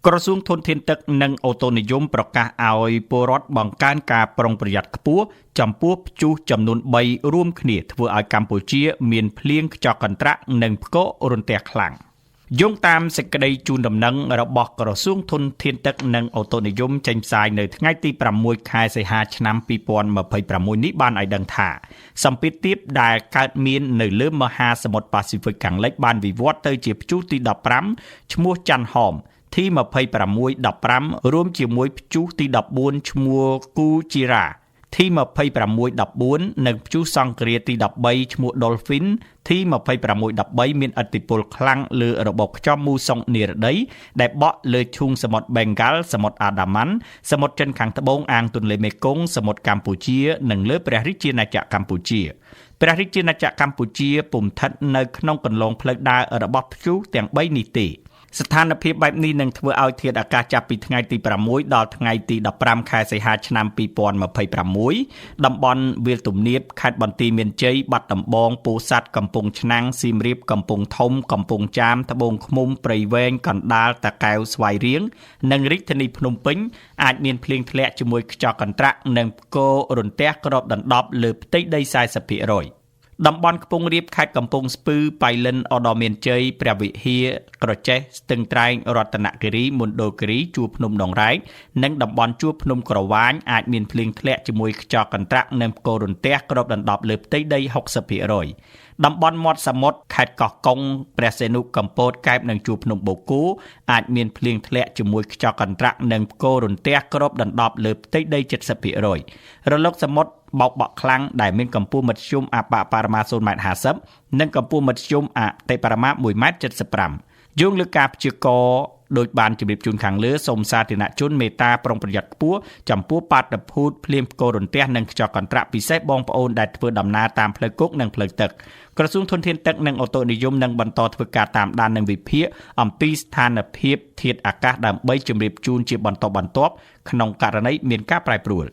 ក្រសួងធនធានទឹកនិងអូតូនិយមប្រកាសឲ្យពលរដ្ឋបង្កើនការប្រុងប្រយ័ត្នខ្ពស់ចំពោះព្យុះចំនួន3រួមគ្នាធ្វើឲ្យកម្ពុជាមានភ្លៀងខ្យល់កន្ត្រាក់និងផ្គររន្ទះខ្លាំងយោងតាមសេចក្តីជូនដំណឹងរបស់ក្រសួងធនធានទឹកនិងអូតូនិយមចេញផ្សាយនៅថ្ងៃទី6ខែសីហាឆ្នាំ2026នេះបានឲ្យដឹងថាសម្ពាធទាបដែលកើតមាននៅលើមហាសមុទ្រប៉ាស៊ីហ្វិកខាងលិចបានវិវត្តទៅជាព្យុះទី15ឈ្មោះច័ន្ទហោមទី2615រួមជាមួយព្យុះទី14ឈ្មោះគូជីរ៉ាទី2614និងព្យុះសង្គ្រាទី13ឈ្មោះ Dolphin ទី2613មានឥទ្ធិពលខ្លាំងលើរបបខ្យល់មូសុងនិរដីដែលបក់លើឈូងសមុទ្រ Bengal សមុទ្រ Andaman សមុទ្រចិនខាងត្បូងអាងទន្លេមេគង្គសមុទ្រកម្ពុជានិងលើព្រះរាជាណាចក្រកម្ពុជាព្រះរាជាណាចក្រកម្ពុជាពុំស្ថិតនៅក្នុងគន្លងផ្លូវដើររបស់ព្យុះទាំង3នេះទេស្ថានភាពបែបនេះនឹងធ្វើឲ្យធាតុអាកាសចាប់ពីថ្ងៃទី6ដល់ថ្ងៃទី15ខែសីហាឆ្នាំ2026តំបន់វាលទំនាបខេត្តបន្ទាយមានជ័យបាត់ដំបងពោធិ៍សាត់កំពង់ឆ្នាំងសៀមរាបកំពង់ធំកំពង់ចាមត្បូងឃ្មុំព្រៃវែងកណ្ដាលតាកែវស្វាយរៀងនិងរាជធានីភ្នំពេញអាចមានភ្លៀងធ្លាក់ជាមួយខ្យល់កន្ត្រាក់និងផ្គររន្ទះគ្របដណ្ដប់លើផ្ទៃដី 40% តំបន់ខ្ពង់រាបខេត្តកំពង់ស្ពឺបៃលិនឧត្តរមានជ័យព្រះវិហារក្រចេះស្ទឹងត្រែងរតនគិរីមណ្ឌលគិរីជួរភ្នំដងរែកនិងតំបន់ជួរភ្នំក្រវាញអាចមានភ្លៀងធ្លាក់ជាមួយខ្យល់កន្ត្រាក់និងផ្គររន្ទះគ្របដណ្ដប់លើផ្ទៃដី 60% តំបន់មាត់សមុទ្រខេត្តកោះកុងព្រះសីហនុកំពតកែបនិងជួរភ្នំបូកគោអាចមានភ្លៀងធ្លាក់ជាមួយខ្យល់កន្ត្រាក់និងផ្គររន្ទះគ្របដណ្ដប់លើផ្ទៃដី 70% រលកសមុទ្របោកបក់ខ្លាំងដែលមានកម្ពស់មធ្យមអបបរមា 0.50 ម៉ែត្រនិងកម្ពស់មធ្យមអតិបរមា 1.75 ម៉ែត្រយោងលើការព្យាករណ៍ដោយបានជម្រាបជូនខាងលើសូមសាធារណជនមេត្តាប្រុងប្រយ័ត្នខ្ពស់ចំពោះបាតុភូតភ្លៀងផ្គររន្ទះនិងខ្យល់កន្ត្រាក់ពិសេសបងប្អូនដែលធ្វើដំណើរតាមផ្លូវគោកនិងផ្លូវទឹកក្រសួងធនធានទឹកនិងអូតូនិយមនឹងបន្តធ្វើការតាមដាននិងវិភាគអំពីស្ថានភាពធាតុអាកាសដើម្បីជម្រាបជូនជាបន្តបន្ទាប់ក្នុងករណីមានការប្រែប្រួល